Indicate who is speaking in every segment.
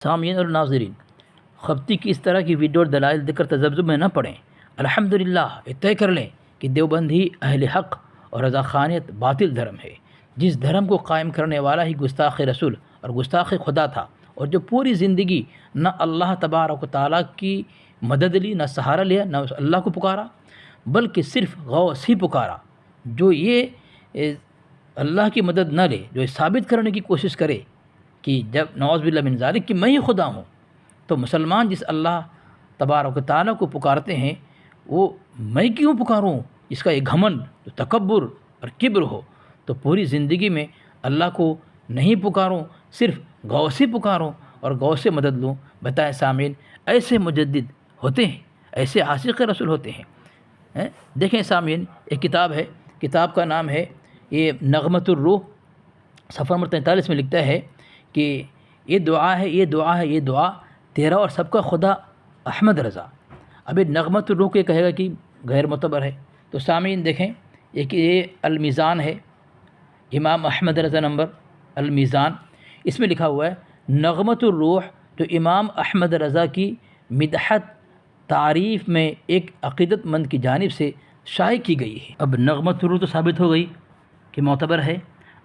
Speaker 1: سامعین اور ناظرین، خبطی کی اس طرح کی ویڈیو اور دلائل دیکھ کر تذبذب میں نہ پڑیں۔ الحمدللہ یہ طے کر لیں کہ دیوبندی اہل حق اور رضاخانیت باطل دھرم ہے، جس دھرم کو قائم کرنے والا ہی گستاخ رسول اور گستاخ خدا تھا، اور جو پوری زندگی نہ اللہ تبارک و تعالیٰ کی مدد لی، نہ سہارا لیا، نہ اس اللہ کو پکارا، بلکہ صرف غوث ہی پکارا۔ جو یہ اللہ کی مدد نہ لے، جو یہ ثابت کرنے کی کوشش کرے کہ جب نعوذ باللہ من ذالک کہ میں ہی خدا ہوں، تو مسلمان جس اللہ تبارک و تعالیٰ کو پکارتے ہیں وہ میں کیوں پکاروں، اس کا ایک گھمنڈ، جو تکبر اور کبر ہو، تو پوری زندگی میں اللہ کو نہیں پکاروں، صرف غوث ہی پکاروں اور غوث سے مدد لوں۔ بتائیں سامعین، ایسے مجدد ہوتے ہیں، ایسے عاشق رسول ہوتے ہیں۔ دیکھیں سامعین، ایک کتاب ہے، کتاب کا نام ہے یہ نغمۃ الروح، صفحہ نمبر 43 میں لکھتا ہے کہ یہ دعا ہے، یہ دعا ہے، یہ دعا تیرا اور سب کا خدا احمد رضا۔ اب یہ نغمۃ الروح کے کہے گا کہ غیر معتبر ہے، تو سامعین دیکھیں یہ المیزان ہے، امام احمد رضا نمبر المیزان، اس میں لکھا ہوا ہے نغمۃ الروح، جو امام احمد رضا کی مدحت تعریف میں ایک عقیدت مند کی جانب سے شائع کی گئی ہے۔ اب نغمۃ الروح تو ثابت ہو گئی کہ معتبر ہے۔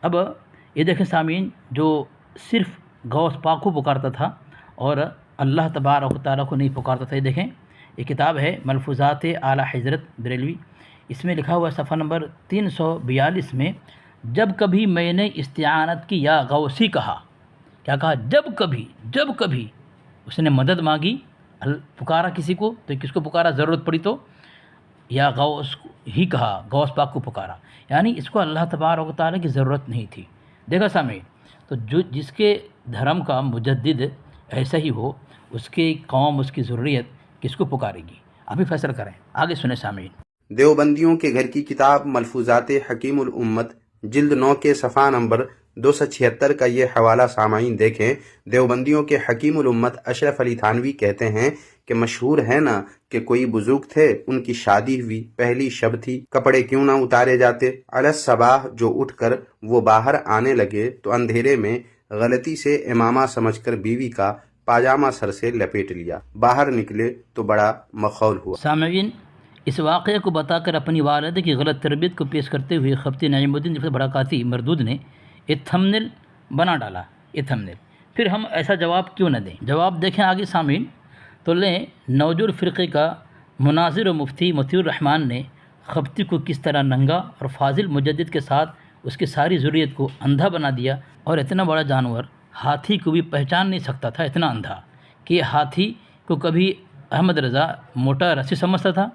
Speaker 1: اب یہ دیکھیں سامعین، جو صرف غوث پاک کو پکارتا تھا اور اللہ تبارک و تعالیٰ کو نہیں پکارتا تھا، یہ دیکھیں یہ کتاب ہے ملفوظات اعلیٰ حضرت بریلوی، اس میں لکھا ہوا ہے صفحہ نمبر 342 میں، جب کبھی میں نے استعانت کی یا غوثی کہا، کیا کہا؟ جب کبھی اس نے مدد مانگی، پکارا کسی کو، تو کس کو پکارا؟ ضرورت پڑی تو، یا غوث ہی کہا، غوث پاک کو پکارا، یعنی اس کو اللہ تبارک و تعالیٰ کی ضرورت نہیں تھی۔ دیکھا سامعین، تو جس کے دھرم کا مجدد ایسا ہی ہو، اس کی قوم، اس کی ذریت کس کو پکارے گی؟ ابھی فیصلہ کریں، آگے سنیں سامعین۔
Speaker 2: دیوبندیوں کے گھر کی کتاب ملفوظات حکیم الامت جلد 9 کے صفحہ نمبر 276 کا یہ حوالہ سامعین دیکھیں۔ دیوبندیوں کے حکیم الامت اشرف علی تھانوی کہتے ہیں کہ مشہور ہے نا کہ کوئی بزرگ تھے، ان کی شادی ہوئی، پہلی شب تھی، کپڑے کیوں نہ اتارے جاتے؟ علی الصباح جو اٹھ کر وہ باہر آنے لگے تو اندھیرے میں غلطی سے امامہ سمجھ کر بیوی کا پاجامہ سر سے لپیٹ لیا، باہر نکلے تو بڑا مخول ہوا۔
Speaker 1: سامعین، اس واقعے کو بتا کر اپنی والدہ کی غلط تربیت کو پیش کرتے ہوئے خفتی نعیم الدین برکاتی مردود نے یہ تھمنیل بنا ڈالا، یہ تھمنیل۔ پھر ہم ایسا جواب کیوں نہ دیں؟ جواب دیکھیں آگے سامعین، تو لیں نوجور فرقے کا مناظر و مفتی مطیع الرحمان نے خفتی کو کس طرح ننگا اور فاضل مجدد کے ساتھ اس کی ساری ذریت کو اندھا بنا دیا، اور اتنا بڑا جانور ہاتھی کو بھی پہچان نہیں سکتا تھا، اتنا اندھا کہ ہاتھی کو کبھی احمد رضا موٹا رسی سمجھتا تھا،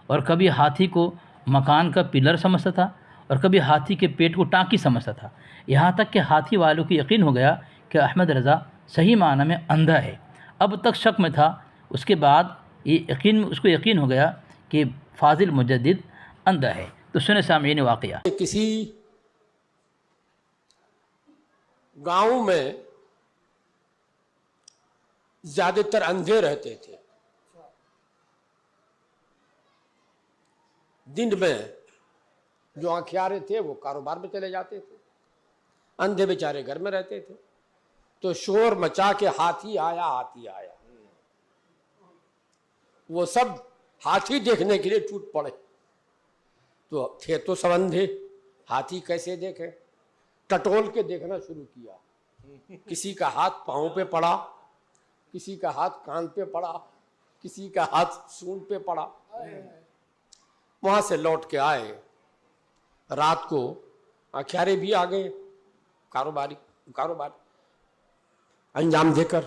Speaker 1: اور کبھی ہاتھی کو مکان کا پلر سمجھتا تھا، اور کبھی ہاتھی کے پیٹ کو ٹانکی سمجھتا تھا، یہاں تک کہ ہاتھی والوں کو یقین ہو گیا کہ احمد رضا صحیح معنی میں اندھا ہے۔ اب تک شک میں تھا، اس کے بعد اس کو یقین ہو گیا کہ فاضل مجدد اندھا ہے۔ تو سنیں سامعین واقعہ۔
Speaker 3: کسی گاؤں میں زیادہ تر اندھے رہتے تھے، دن میں جو آنکھیارے تھے وہ کاروبار میں چلے جاتے تھے، اندھے بیچارے گھر میں رہتے تھے۔ تو شور مچا کے ہاتھی آیا، ہاتھی آیا، وہ سب ہاتھی دیکھنے کے لیے ٹوٹ پڑے۔ تو تھے تو سب اندھے، ہاتھی کیسے دیکھیں؟ ٹٹول کے دیکھنا شروع کیا، کسی کا ہاتھ پاؤں پہ پڑا، کسی کا ہاتھ کان پہ پڑا، کسی کا ہاتھ سونڈ پہ پڑا۔ وہاں سے لوٹ کے آئے، رات کو آنکھیارے بھی آ گئے، کاروبار انجام دے کر۔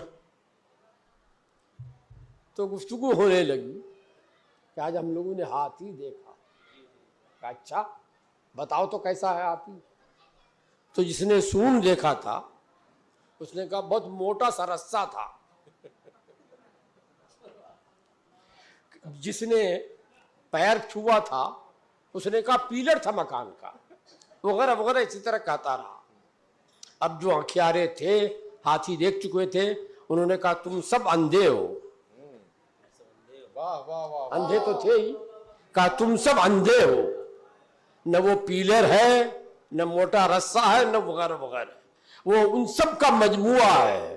Speaker 3: تو گفتگو ہونے لگی کہ آج ہم لوگوں نے ہاتھی دیکھا۔ کہ اچھا بتاؤ تو کیسا ہے ہاتھی؟ تو جس نے سونڈ دیکھا تھا اس نے کہا بہت موٹا سا رسہ تھا، جس نے پیر چھوا تھا اس نے کہا پیلر تھا مکان کا، وغیرہ وغیرہ اسی طرح کہتا رہا۔ اب جو آنکھیارے تھے، ہاتھی دیکھ چکے تھے، انہوں نے کہا تم سب اندھے ہو۔ اندھے تو تھے ہی، کہا تم سب اندھے ہو، نہ وہ پیلر ہے، نہ موٹا رسہ ہے، نہ وغیرہ وغیرہ، وہ ان سب کا مجموعہ ہے۔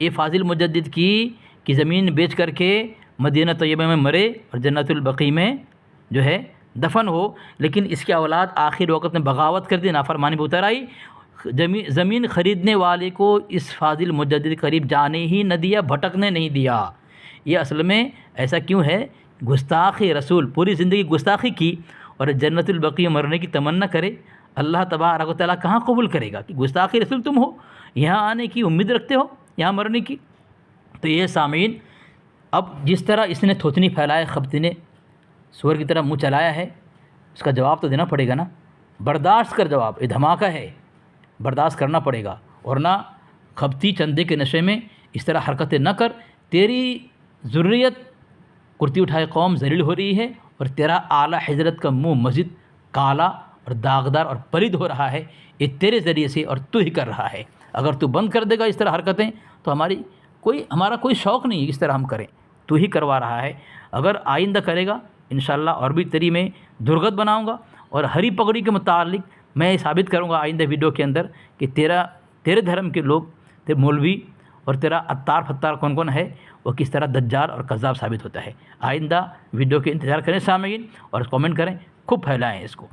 Speaker 1: یہ فاضل مجدد کی کہ زمین بیچ کر کے مدینہ طیبہ میں مرے اور جنت البقیع میں جو ہے دفن ہو، لیکن اس کی اولاد آخر وقت میں بغاوت کر دی، نافرمانی پہ اتر آئی، زمین خریدنے والے کو اس فاضل مجدد کے قریب جانے ہی نہ دیا، بھٹکنے نہیں دیا۔ یہ اصل میں ایسا کیوں ہے؟ گستاخی رسول، پوری زندگی گستاخی کی اور جنت البقیع مرنے کی تمنا کرے، اللہ تبارک و تعالیٰ کہاں قبول کرے گا کہ گستاخی رسول تم ہو، یہاں آنے کی امید رکھتے ہو، یہاں مرنے کی۔ تو یہ سامعین، اب جس طرح اس نے تھوتنی پھیلایا، خبتی نے سور کی طرح منہ چلایا ہے، اس کا جواب تو دینا پڑے گا نا، برداشت کر جواب، یہ دھماکہ ہے، برداشت کرنا پڑے گا، اور نہ خبتی چندے کے نشے میں اس طرح حرکتیں نہ کر، تیری ذریت کرتی اٹھائے قوم ذلیل ہو رہی ہے، اور تیرا اعلیٰ حضرت کا منہ مزید کالا اور داغدار اور پلید ہو رہا ہے، یہ تیرے ذریعے سے اور تو ہی کر رہا ہے۔ اگر تو بند کر دے گا اس طرح حرکتیں تو ہمارا کوئی شوق نہیں ہے اس طرح ہم کریں، تو ہی کروا رہا ہے۔ اگر آئندہ کرے گا انشاءاللہ اور بھی تیری میں درگت بناؤں گا، اور ہری پگڑی کے متعلق میں یہ ثابت کروں گا آئندہ ویڈیو کے اندر کہ تیرے دھرم کے لوگ، تیرے مولوی اور تیرا اتار فتار کون کون ہے، وہ کس طرح دجال اور کذاب ثابت ہوتا ہے۔ آئندہ ویڈیو کے انتظار کریں سامعین، اور کامنٹ کریں، خوب پھیلائیں اس کو۔